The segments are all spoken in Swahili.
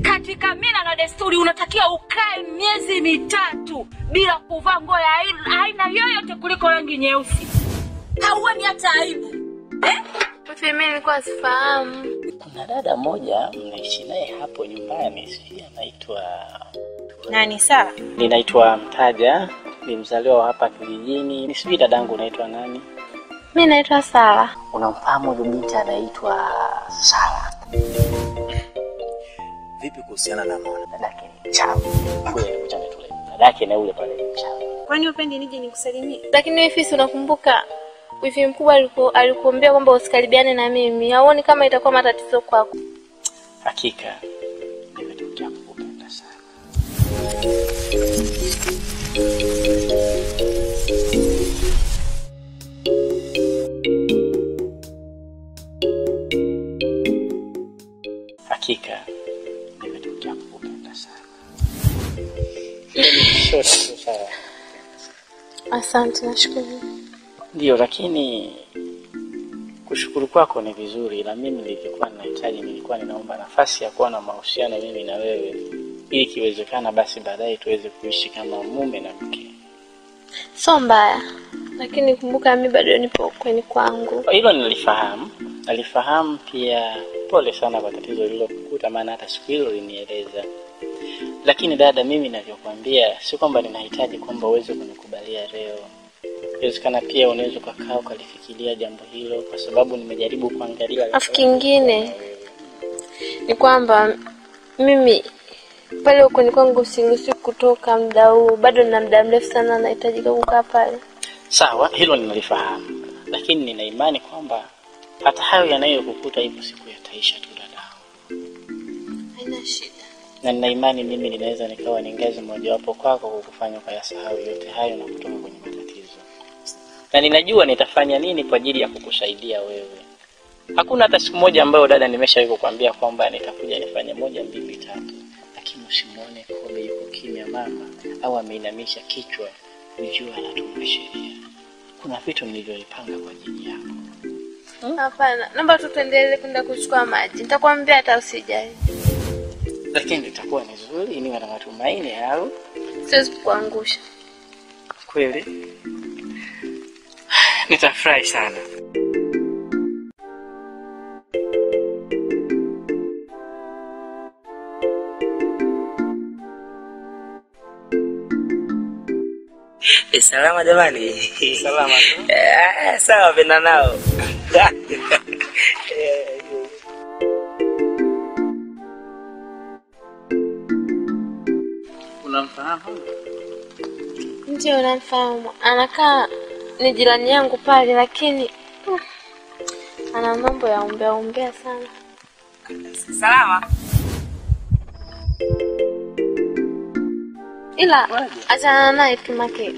Katika mila na desturi unatakiwa ukae miezi 3 bila kuvaa nguo ya aina yoyote kuliko rangi nyeusi. Hauoni hata aibu? Mimi nilikuwa sifahamu. Kuna dada moja mnaishi naye hapo nyumbani, sijui anaitwa nani? Sawa. Ninaitwa Mtaja, ni mzaliwa hapa kijijini. Ni sijui dadangu unaitwa nani? Mimi naitwa Sara. Unamfahamu yule binti anaitwa Sara? Vipi kuhusiana na mwana? Dadake ni mchawi. Wewe uchane tule. Dadake na yule pale mchawi. Kwani upendi nije nikusalimie? Lakini wewe Fisi unakumbuka wifi mkubwa alikuambia kwamba usikaribiane na mimi. Hauoni kama itakuwa matatizo kwako? Hakika nimetokea kukupenda sana. Hakika nimetokea kukupenda sana. Sawa. Asante, nashukuru. Ndio, lakini kushukuru kwako ni vizuri, na mimi nilikuwa ninahitaji, nilikuwa ninaomba nafasi ya kuwa na mahusiano mimi na wewe, ili kiwezekana basi baadaye tuweze kuishi kama mume na mke. Sio mbaya, lakini kumbuka mimi bado nipo kwenye kwangu. Hilo nalifahamu pia. Pole sana kwa tatizo lililokukuta, maana hata siku hilo ulinieleza. Lakini dada, mimi ninavyokuambia si kwamba ninahitaji kwamba uweze kunikubalia leo. Inawezekana pia unaweza kukaa ukalifikiria jambo hilo, kwa sababu nimejaribu kuangalia. Afu kingine ni kwamba mimi pale uko ni kwangu siruhusi kutoka muda huu, bado nina muda mrefu sana nahitaji kukaa pale. Sawa, hilo ninalifahamu, lakini nina imani kwamba hata hayo yanayokukuta ipo siku yataisha tu dadao. Haina shida. Na nina imani mimi ninaweza nikawa ni ngazi mojawapo kwako kukufanya ukayasahau yote hayo na kutoka kwenye matatizo. Na ninajua nitafanya nini kwa ajili ya kukusaidia wewe. Hakuna hata siku moja ambayo dada nimeshawahi kukwambia kwamba nitakuja nifanye 1, 2, 3. Lakini usimuone Kobe yuko kimya mama au ameinamisha kichwa, ujue anatunga sheria. Kuna vitu nilivyopanga kwa ajili yako. Hapana, naomba tuendelee kwenda kuchukua maji. Nitakwambia hata usijali. Lakini itakuwa ni nzuri, niwe na matumaini au? Siwezi kukuangusha. Kweli? Nitafurahi sana. Salama jamani. Salama tu. Sawa penda nao. Unamfahamu? Ndio namfahamu. Anakaa ni jirani yangu pale, lakini ana mambo ya umbea sana. Salama. Ila achana naye tu make.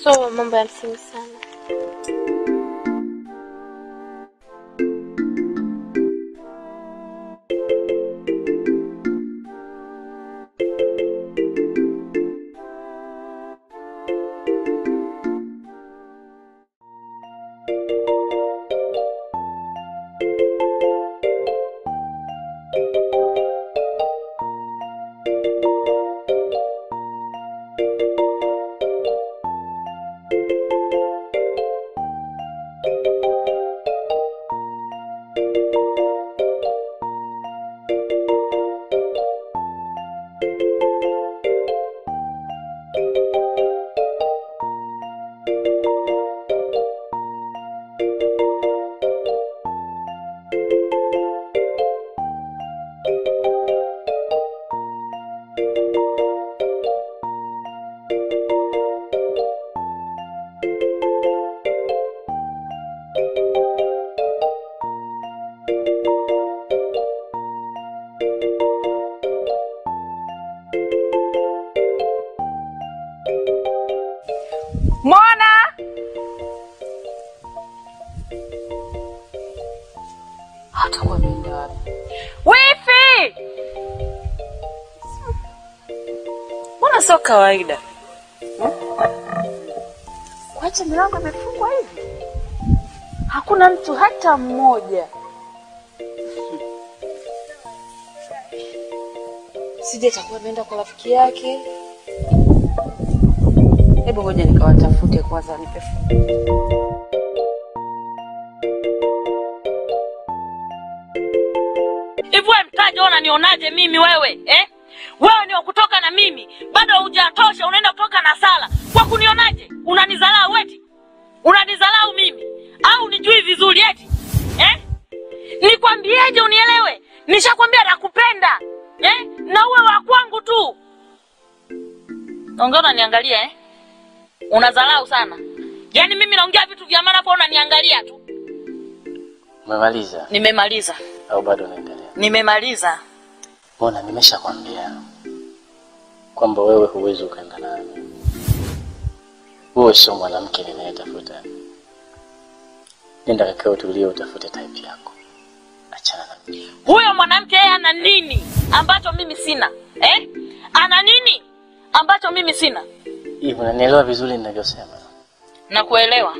So mambo ya msingi sana. Mona! Hata kwa nini wapi? Wifi! Mbona sio kawaida? Kwacha milango imefungwa hivi? Hakuna mtu hata mmoja. Sije atakuwa ameenda kwa rafiki yake. Hebu ngoja nikawatafute kwanza nipe. Hivi wewe mtaje unanionaje mimi wewe? Wewe ni kutoka na mimi, bado hujatosha unaenda kutoka na Sala. Kwa kunionaje? Unanizalau eti? Unanizalau mimi? Au unijui vizuri eti? Nikwambieje unielewe? Nishakwambia nakupenda. Na uwe wa kwangu tu. Ongea unaniangalia Unazalau sana. Yaani mimi naongea vitu vya maana hapo unaniangalia tu. Umemaliza? Nimemaliza. Au bado unaendelea? Nimemaliza. Mbona nimeshakwambia kwamba wewe huwezi ukaenda nami. Wewe sio mwanamke ninayetafuta. Nenda kakao tulie utafute type yako. Achana na mimi. Huyo mwanamke yeye ana nini ambacho mimi sina? Ana nini ambacho mimi sina? Hivi unanielewa vizuri ninavyosema? Nakuelewa.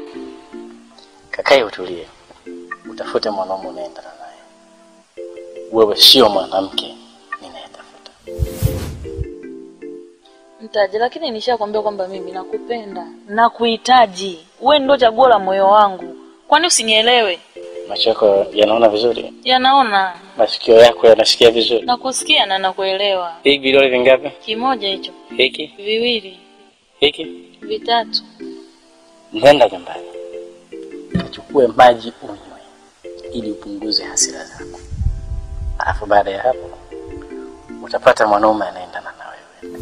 Kakae utulie. Utafute mwanaume unaendana naye. Wewe sio mwanamke ninayetafuta. Mtaje, lakini nishakwambia kwamba mimi nakupenda, nakuhitaji. Wewe ndio chaguo la moyo wangu. Kwani usinielewe? Macho yako yanaona vizuri? Yanaona. Masikio yako yanasikia vizuri? Nakusikia na nakuelewa. Hiki vidole vingapi? Kimoja hicho. Hiki? Viwili. Hiki? Vitatu. Nenda nyumbani. Kachukue maji unywe ili upunguze hasira zako. Alafu baada ya hapo utapata mwanaume anaendana na wewe.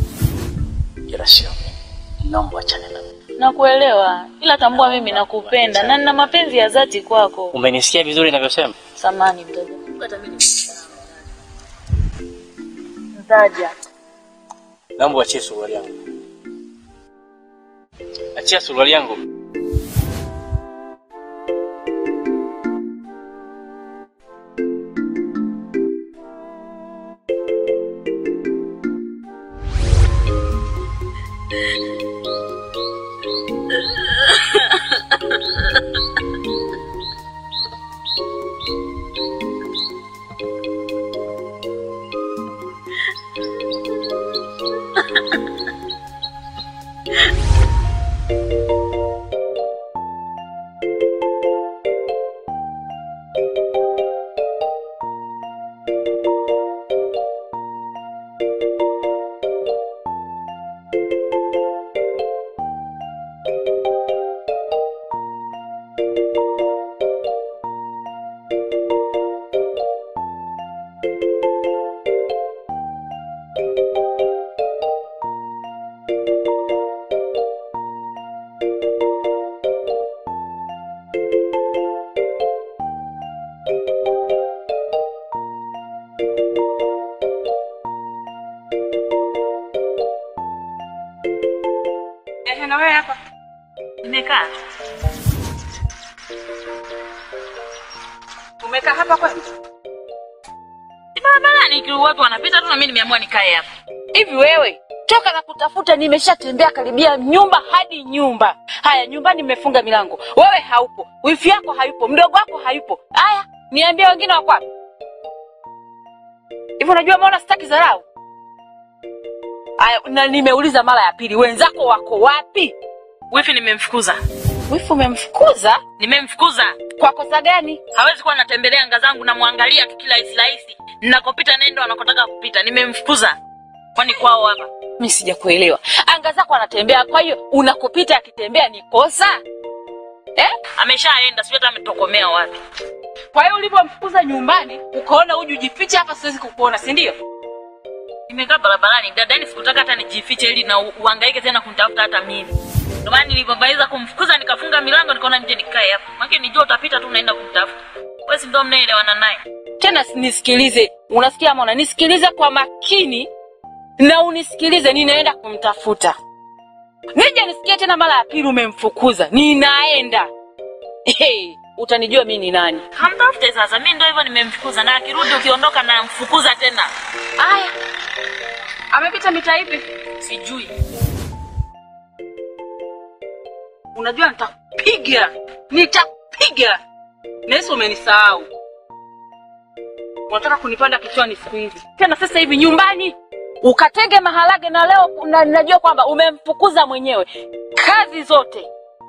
Ila sio mimi. Naomba achane na mimi. Nakuelewa, ila tambua mimi nakupenda na nina mapenzi ya dhati kwako. Umenisikia vizuri ninavyosema? Samahani mtaja. Hata mimi mtaja. Naomba achie suruali yangu. Achia suruali yangu. Na wewe hapa. Nimekaa. Umekaa hapa kwani? Barabarani watu wanapita tu na mimi nimeamua nikae hapa. Hivi wewe, toka na kutafuta nimeshatembea karibia nyumba hadi nyumba. Haya, nyumbani nimefunga milango. Wewe haupo. Wifi yako hayupo, mdogo wako hayupo. Haya, niambie wengine wako wapi? Hivi unajua mbona sitaki dharau? Haya, na nimeuliza mara ya pili, wenzako wako wapi? Wifi nimemfukuza. Wifi umemfukuza? Nimemfukuza. Kwa kosa gani? Hawezi kuwa anatembelea anga zangu na muangalia tu kila rahisi. Ninakopita nendo anakotaka kupita. Nimemfukuza. Kwani kwao hapa? Mimi sijakuelewa. Anga zako anatembea, kwa hiyo unakopita akitembea ni kosa? Ameshaenda, sio hata ametokomea wapi. Kwa hiyo ulipomfukuza nyumbani, ukaona uje ujifiche hapa siwezi kukuona, si ndio? Nimekaa barabarani, dada, sikutaka hata nijifiche ili na uhangaike tena kunitafuta hata mimi. Ndio maana nilipomaliza kumfukuza nikafunga milango nikaona nje nikae hapa. Maana nijua utapita tu unaenda kumtafuta. Wewe si ndio mnaelewana naye? Tena nisikilize. Unasikia ama unanisikiliza kwa makini? Na unisikilize, ninaenda kumtafuta. Nije nisikie tena mara ya pili umemfukuza. Ninaenda. Utanijua mimi ni nani? Hamtafute sasa. Mimi ndio hivyo nimemfukuza na akirudi ukiondoka na mfukuza tena. Haya. Amepita mita ipi? Sijui. Unajua nitakupiga. Nitakupiga. Nesi umenisahau. Unataka kunipanda kichwani siku hizi. Tena sasa hivi nyumbani ukatenge maharage, na leo najua kwamba umemfukuza mwenyewe. Kazi zote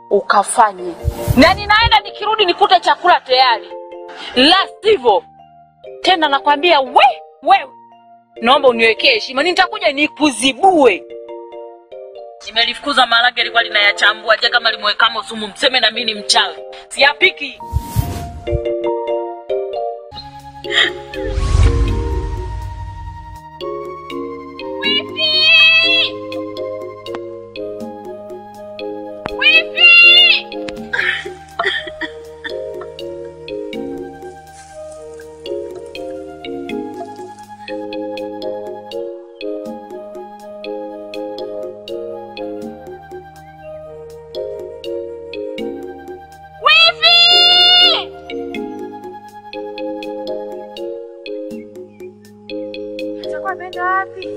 ukafanye, na ninaenda nikirudi nikute chakula tayari. La sivyo tena nakwambia wewe, naomba uniwekee heshima, nitakuja nikuzibue. Nimelifukuza maharage alikuwa linayachambua, je kama limwekamo sumu mseme na mimi ni mchawi. Siyapiki. Ameenda wapi?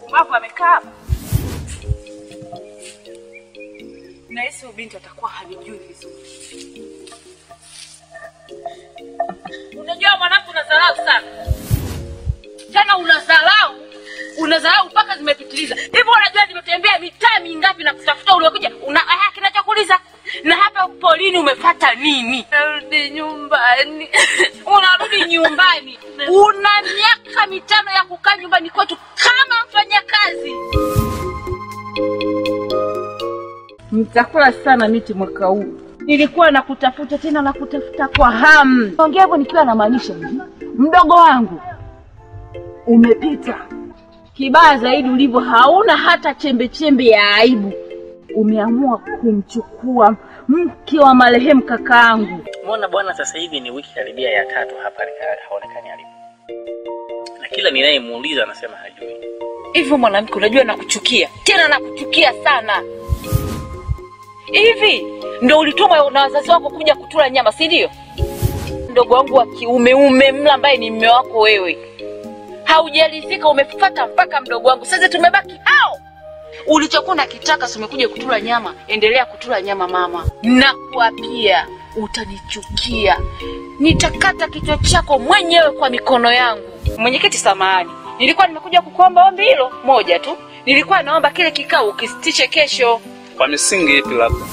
Mbavu amekaa. Na hisi binti atakuwa halijui vizuri. Unajua mwanangu unadharau sana. Tena unadharau mpaka zimepitiliza. Hivyo unajua nimetembea mitaa mingapi na kutafuta uliokuja. Kinachokuuliza na hapa polini umefuata nini? Narudi nyumbani. Unarudi nyumbani. Una miaka 5 ya kukaa nyumbani kwetu kama mfanya kazi. Nitakula sana miti mwaka huu. Nilikuwa nakutafuta tena nakutafuta kwa hamu. Ongea hivyo nikiwa namaanisha hivi. Mdogo wangu umepita. Kibaya zaidi ulivyo hauna hata chembe ya aibu. Umeamua kumchukua mke wa marehemu kakaangu. Muona bwana, sasa hivi ni wiki karibia ya 3 hapa haonekani alipo. Na kila ninayemuuliza anasema hajui. Hivyo mwanamke unajua nakuchukia. Tena nakuchukia sana. Hivi ndio ulitumwa na wazazi wako kuja kutula nyama, si ndio? Mdogo wangu wa kiume umemla ambaye ni mume wako wewe. Haujalizika, umefuata mpaka mdogo wangu. Sasa tumebaki hao. Ulichokuwa nakitaka umekuja kutula nyama, endelea kutula nyama mama. Na kuapia utanichukia. Nitakata kichwa chako mwenyewe kwa mikono yangu. Mwenyekiti samahani. Nilikuwa nimekuja kukuomba ombi hilo moja tu. Nilikuwa naomba kile kikao ukisitishe kesho. Kwa misingi ipi labda?